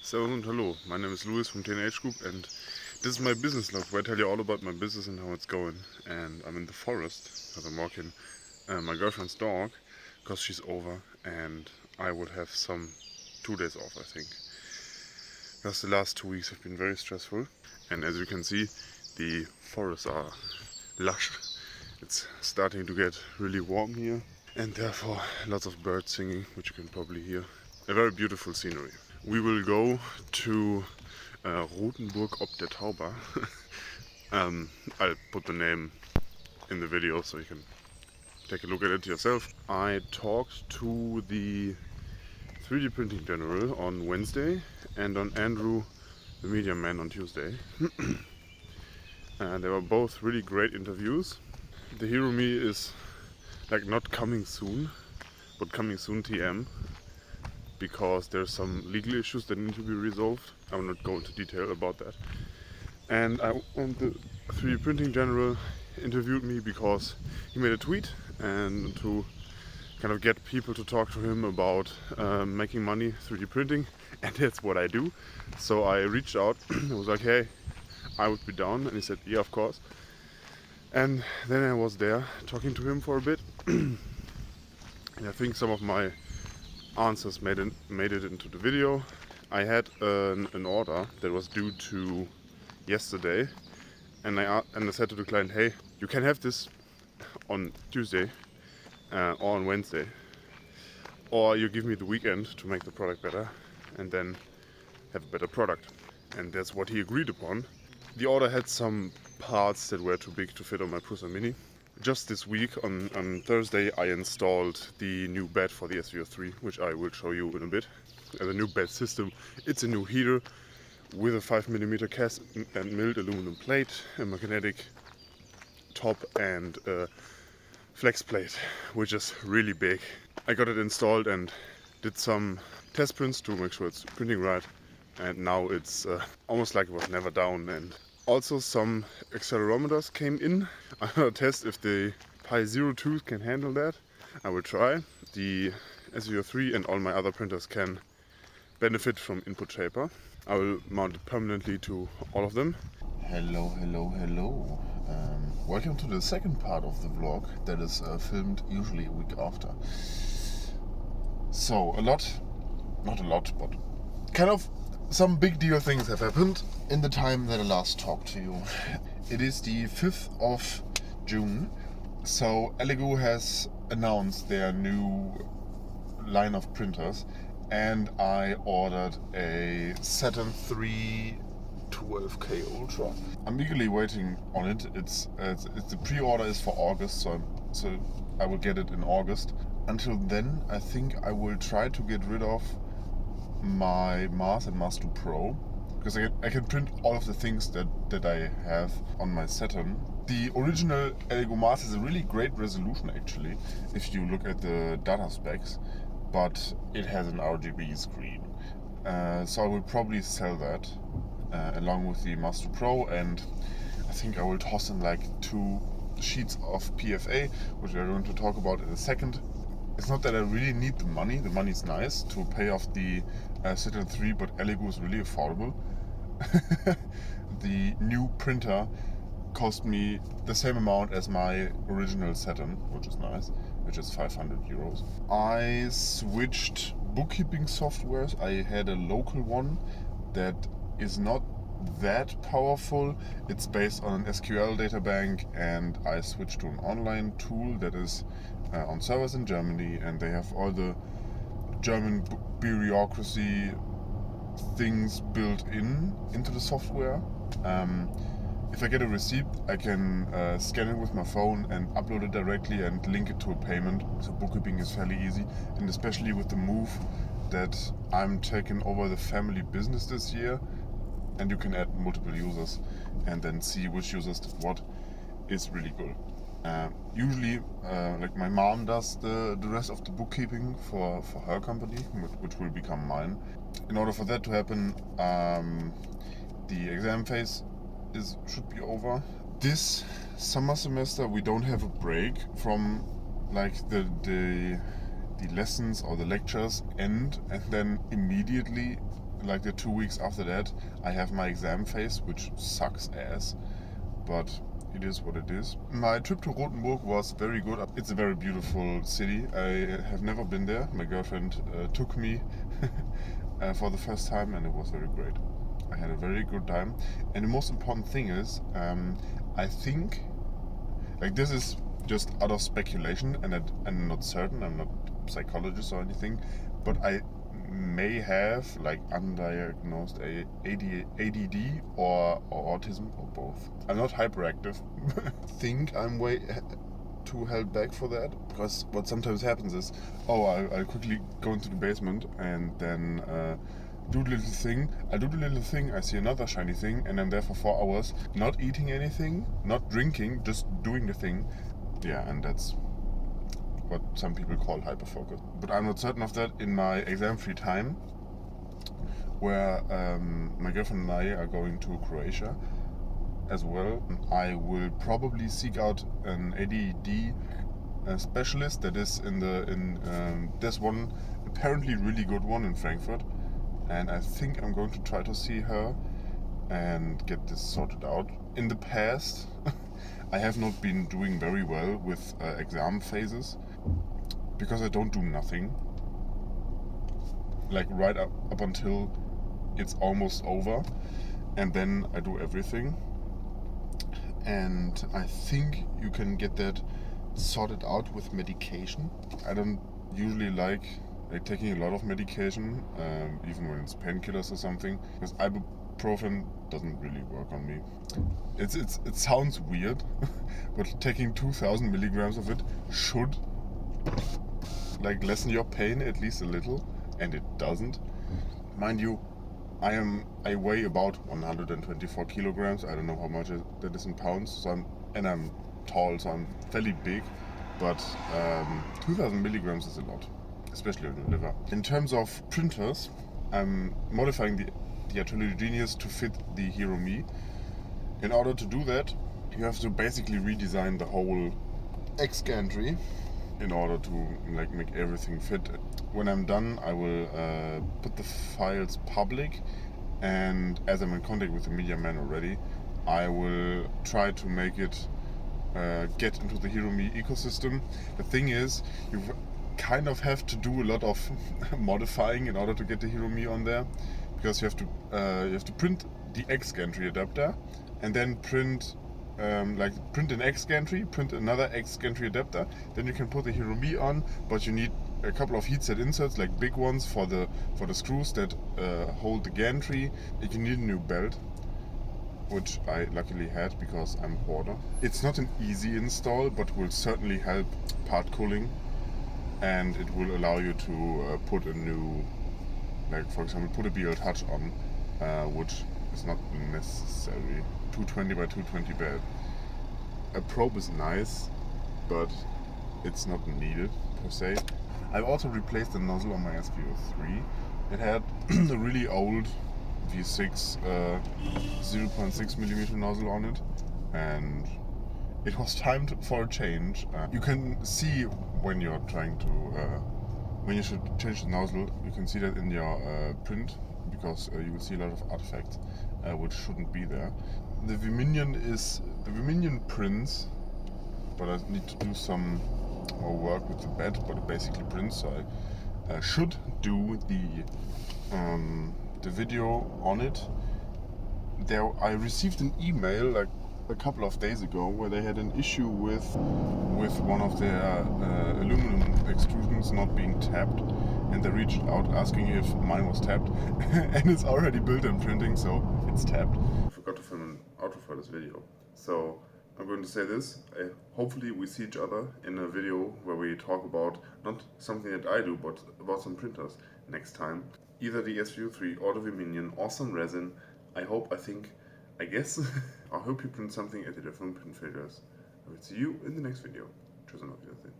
Servus und hello, my name is Louis from TNH Group and this is my business log where I tell you all about my business and how it's going. And I'm in the forest because I'm walking my girlfriend's dog because she's over and I would have some 2 days off, I think. Because the last 2 weeks have been very stressful, and as you can see, the forests are lush. It's starting to get really warm here and therefore lots of birds singing, which you can probably hear. A very beautiful scenery. We will go to Rothenburg ob der Tauber. I'll put the name in the video so you can take a look at it yourself. I talked to the 3D printing general on Wednesday and on Andrew, the media man, on Tuesday. They were both really great interviews. The hero me is like not coming soon, but coming soon TM, because there's some legal issues that need to be resolved. I will not go into detail about that. And the 3D printing general interviewed me because he made a tweet and to kind of get people to talk to him about making money 3D printing, and that's what I do. So I reached out. I was like, hey, I would be down, and he said, yeah, of course. And then I was there talking to him for a bit. And I think some of my answers made it into the video. I had an order that was due to yesterday, and I said to the client, hey, you can have this on Tuesday or on Wednesday, or you give me the weekend to make the product better and then have a better product. And that's what he agreed upon. The order had some parts that were too big to fit on my Prusa Mini. Just this week, on Thursday, I installed the new bed for the SV03, which I will show you in a bit. The new bed system. It's a new heater with a 5mm cast and milled aluminum plate, a magnetic top, and a flex plate, which is really big. I got it installed and did some test prints to make sure it's printing right, and now it's almost like it was never down. And also some accelerometers came in. I'm gonna test if the Pi 02 can handle that. I will try. The SV03 and all my other printers can benefit from input shaper. I will mount it permanently to all of them. Hello. Welcome to the second part of the vlog that is filmed usually a week after. So not a lot, but kind of some big deal things have happened in the time that I last talked to you. It is the 5th of June, so Elegoo has announced their new line of printers, and I ordered a Saturn 3 12K Ultra. I'm eagerly waiting on it. It's the pre-order is for August, so I will get it in August. Until then, I think I will try to get rid of my Mars and Mars 2 Pro, because I can print all of the things that I have on my Saturn. The original Elegoo Mars has a really great resolution actually, if you look at the data specs, but it has an RGB screen. So I will probably sell that along with the Mars 2 Pro, and I think I will toss in like 2 sheets of PFA, which we're going to talk about in a second. It's not that I really need the money. The money's nice to pay off the Saturn 3, but Elegoo is really affordable. The new printer cost me the same amount as my original Saturn, which is nice, which is 500 euros. I switched bookkeeping softwares. I had a local one that is not that powerful. It's based on an SQL databank, and I switched to an online tool that is on servers in Germany, and they have all the German bureaucracy things built into the software. If I get a receipt, I can scan it with my phone and upload it directly and link it to a payment. So bookkeeping is fairly easy, and especially with the move that I'm taking over the family business this year, and you can add multiple users and then see which users did what, is really good. Usually, like my mom does the rest of the bookkeeping for her company, which will become mine. In order for that to happen, the exam phase should be over. This summer semester we don't have a break from like the lessons or the lectures end, and then immediately like the 2 weeks after that, I have my exam phase, which sucks ass, but it is what it is. My trip to Rothenburg was very good. It's a very beautiful city. I have never been there. My girlfriend took me for the first time, and it was very great. I had a very good time. And the most important thing is, I think, like, this is just utter speculation, and I'm not certain. I'm not a psychologist or anything, but I may have like undiagnosed ADD or autism or both. I'm not hyperactive. Think I'm way too held back for that, because what sometimes happens is, I'll quickly go into the basement and then do the little thing. I do the little thing, I see another shiny thing, and I'm there for 4 hours, not eating anything, not drinking, just doing the thing. Yeah, and that's what some people call hyperfocus. But I'm not certain of that. In my exam-free time, where my girlfriend and I are going to Croatia as well, I will probably seek out an ADD specialist that is there's one apparently really good one in Frankfurt, and I think I'm going to try to see her and get this sorted out. In the past, I have not been doing very well with exam phases, because I don't do nothing. Like right up until it's almost over, and then I do everything. And I think you can get that sorted out with medication. I don't usually like taking a lot of medication, even when it's painkillers or something, because ibuprofen doesn't really work on me. It sounds weird, but taking 2,000 milligrams of it should like lessen your pain at least a little, and it doesn't. Mind you, I weigh about 124 kilograms. I don't know how much that is in pounds. So I'm tall, so I'm fairly big. But 2,000 milligrams is a lot, especially on your liver. In terms of printers, I'm modifying the Atelier Genius to fit the Hero Me. In order to do that, you have to basically redesign the whole X gantry in order to like make everything fit. When I'm done, I will put the files public, and as I'm in contact with the media man already, I will try to make it get into the Hero Me ecosystem. The thing is, you kind of have to do a lot of modifying in order to get the Hero Me on there, because you have to print the X gantry adapter, and then print an X gantry, print another X gantry adapter. Then you can put the Hero Me on, but you need a couple of heat set inserts, like big ones for the screws that hold the gantry. You need a new belt, which I luckily had because I'm a hoarder. It's not an easy install, but will certainly help part cooling, and it will allow you to put a new, like for example, put a BL Touch on, which is not necessary. 220 by 220 bed. A probe is nice, but it's not needed per se. I've also replaced the nozzle on my SPO3. It had a really old V6 0.6mm nozzle on it, and it was time for a change. You can see when you're trying to when you should change the nozzle. You can see that in your print, because you will see a lot of artifacts which shouldn't be there. The V-Minion prints, but I need to do some more work with the bed, but it basically prints, so I should do the video on it. I received an email like a couple of days ago where they had an issue with one of their aluminum extrusions not being tapped, and they reached out asking if mine was tapped, and it's already built in printing, so it's tapped. I forgot to film an outro for this video, so I'm going to say this. Hopefully we see each other in a video where we talk about not something that I do, but about some printers next time. Either the SVU3 or the V-Minion or some resin. I guess, I hope you print something at the different print filters. I will see you in the next video. Tschüss und auf Wiedersehen.